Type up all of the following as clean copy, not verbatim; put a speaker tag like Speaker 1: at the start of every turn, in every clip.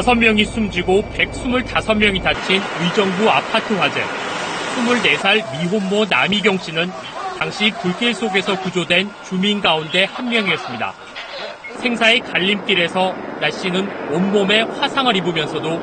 Speaker 1: 5명이 숨지고 125명이 다친 의정부 아파트 화재. 24살 미혼모 남희경 씨는 당시 불길 속에서 구조된 주민 가운데 한 명이었습니다. 생사의 갈림길에서 나 씨는 온몸에 화상을 입으면서도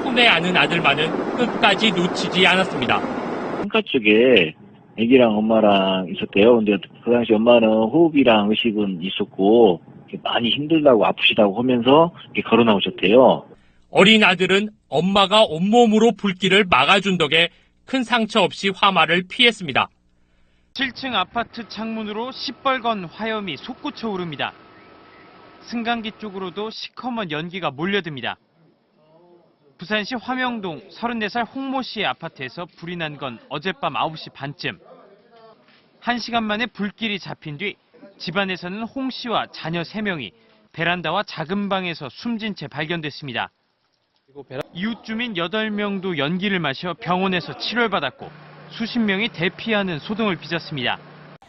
Speaker 1: 품에 안은 아들만은 끝까지 놓치지 않았습니다.
Speaker 2: 창가 쪽에 아기랑 엄마랑 있었대요. 근데 그 당시 엄마는 호흡이랑 의식은 있었고 많이 힘들다고 아프시다고 하면서 걸어 나오셨대요.
Speaker 1: 어린 아들은 엄마가 온몸으로 불길을 막아준 덕에 큰 상처 없이 화마를 피했습니다.
Speaker 3: 7층 아파트 창문으로 시뻘건 화염이 솟구쳐 오릅니다. 승강기 쪽으로도 시커먼 연기가 몰려듭니다. 부산시 화명동 34살 홍모 씨의 아파트에서 불이 난 건 어젯밤 9시 반쯤. 1시간 만에 불길이 잡힌 뒤 집안에서는 홍 씨와 자녀 3명이 베란다와 작은 방에서 숨진 채 발견됐습니다. 이웃 주민 8명도 연기를 마셔 병원에서 치료를 받았고 수십 명이 대피하는 소동을 빚었습니다.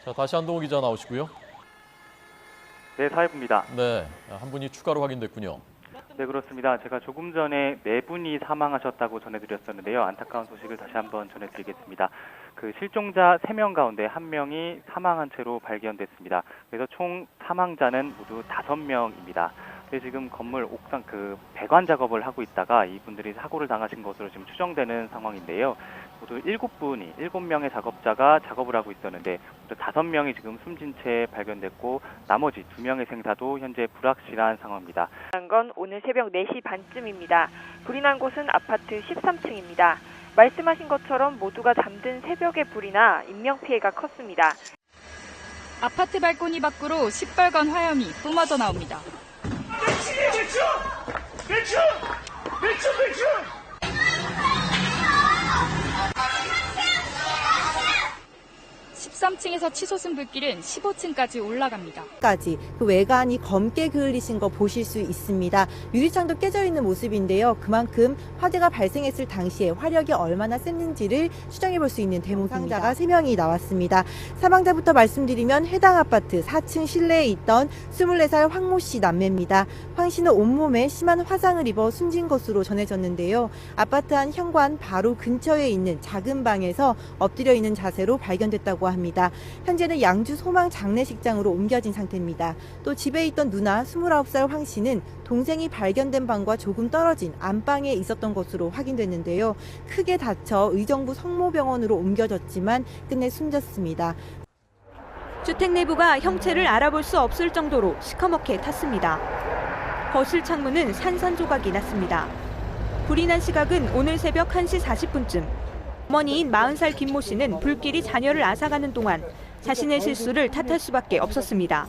Speaker 4: 자, 다시 한동호 기자 나오시고요.
Speaker 5: 네, 사회부입니다.
Speaker 4: 네, 한 분이 추가로 확인됐군요.
Speaker 5: 네, 그렇습니다. 제가 조금 전에 4분이 사망하셨다고 전해드렸었는데요. 안타까운 소식을 다시 한번 전해드리겠습니다. 그 실종자 3명 가운데 1명이 사망한 채로 발견됐습니다. 그래서 총 사망자는 모두 5명입니다. 지금 건물 옥상 배관 작업을 하고 있다가 이분들이 사고를 당하신 것으로 지금 추정되는 상황인데요. 모두 7명의 작업자가 작업을 하고 있었는데 5명이 지금 숨진 채 발견됐고 나머지 2명의 생사도 현재 불확실한 상황입니다.
Speaker 6: 건 오늘 새벽 4시 반쯤입니다. 불이 난 곳은 아파트 13층입니다. 말씀하신 것처럼 모두가 잠든 새벽에 불이 나 인명피해가 컸습니다.
Speaker 7: 아파트 발코니 밖으로 시뻘건 화염이 뿜어져 나옵니다.
Speaker 8: 배추!
Speaker 7: 13층에서 치솟은 불길은 15층까지 올라갑니다.
Speaker 9: 그 외관이 검게 그을리신 거 보실 수 있습니다. 유리창도 깨져 있는 모습인데요. 그만큼 화재가 발생했을 당시에 화력이 얼마나 셌는지를 추정해 볼 수 있는 대목입니다. 사망자가 3명이 나왔습니다. 사망자부터 말씀드리면 해당 아파트 4층 실내에 있던 24살 황모 씨 남매입니다. 황 씨는 온몸에 심한 화상을 입어 숨진 것으로 전해졌는데요. 아파트 한 현관 바로 근처에 있는 작은 방에서 엎드려 있는 자세로 발견됐다고 합니다. 현재는 양주 소망 장례식장으로 옮겨진 상태입니다. 또 집에 있던 누나 29살 황 씨는 동생이 발견된 방과 조금 떨어진 안방에 있었던 것으로 확인됐는데요. 크게 다쳐 의정부 성모병원으로 옮겨졌지만 끝내 숨졌습니다.
Speaker 10: 주택 내부가 형체를 알아볼 수 없을 정도로 시커멓게 탔습니다. 거실 창문은 산산조각이 났습니다. 불이 난 시각은 오늘 새벽 1시 40분쯤. 어머니인 40살 김모 씨는 불길이 자녀를 앗아가는 동안 자신의 실수를 탓할 수밖에 없었습니다.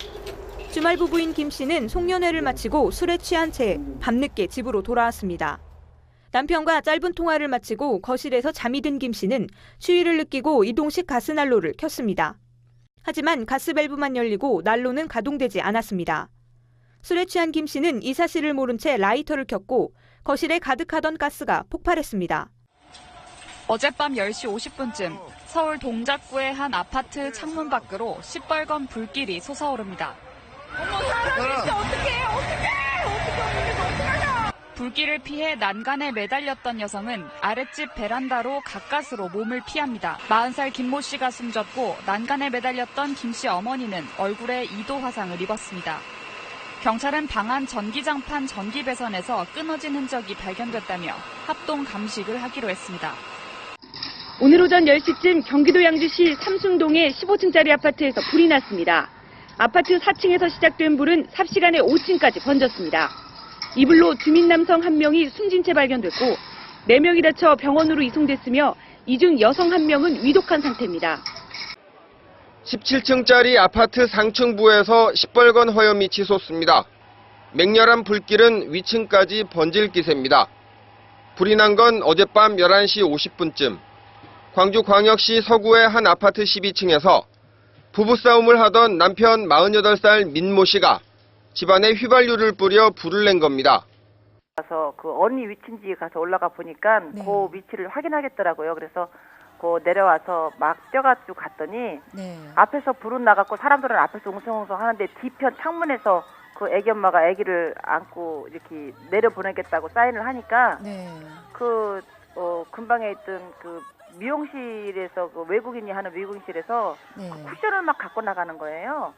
Speaker 10: 주말 부부인 김 씨는 송년회를 마치고 술에 취한 채 밤늦게 집으로 돌아왔습니다. 남편과 짧은 통화를 마치고 거실에서 잠이 든 김 씨는 추위를 느끼고 이동식 가스난로를 켰습니다. 하지만 가스밸브만 열리고 난로는 가동되지 않았습니다. 술에 취한 김 씨는 이 사실을 모른 채 라이터를 켰고 거실에 가득하던 가스가 폭발했습니다.
Speaker 7: 어젯밤 10시 50분쯤 서울 동작구의 한 아파트 창문 밖으로 시뻘건 불길이 솟아오릅니다. 불길을 피해 난간에 매달렸던 여성은 아랫집 베란다로 가까스로 몸을 피합니다. 40살 김모 씨가 숨졌고 난간에 매달렸던 김 씨 어머니는 얼굴에 2도 화상을 입었습니다. 경찰은 방 안 전기장판 전기 배선에서 끊어진 흔적이 발견됐다며 합동 감식을 하기로 했습니다.
Speaker 11: 오늘 오전 10시쯤 경기도 양주시 삼순동의 15층짜리 아파트에서 불이 났습니다. 아파트 4층에서 시작된 불은 삽시간에 5층까지 번졌습니다. 이 불로 주민 남성 1명이 숨진 채 발견됐고 4명이 다쳐 병원으로 이송됐으며 이 중 여성 1명은 위독한 상태입니다.
Speaker 12: 17층짜리 아파트 상층부에서 시뻘건 화염이 치솟습니다. 맹렬한 불길은 위층까지 번질 기세입니다. 불이 난 건 어젯밤 11시 50분쯤 광주광역시 서구의 한 아파트 12층에서 부부싸움을 하던 남편 48살 민모 씨가 집안에 휘발유를 뿌려 불을 낸 겁니다.
Speaker 13: 가서 그 어느 위치인지 가서 올라가 보니까 그 위치를 확인하겠더라고요. 그래서 그 내려와서 막 뛰어가지고 갔더니 앞에서 불은 나갔고 사람들은 앞에서 웅성웅성 하는데 뒤편 창문에서 그 애기 엄마가 아기를 안고 이렇게 내려 보내겠다고 사인을 하니까
Speaker 8: 네.
Speaker 13: 근방에 있던 그 미용실에서 그 외국인이 하는 미용실에서
Speaker 8: 네.
Speaker 13: 쿠션을 막 갖고 나가는 거예요.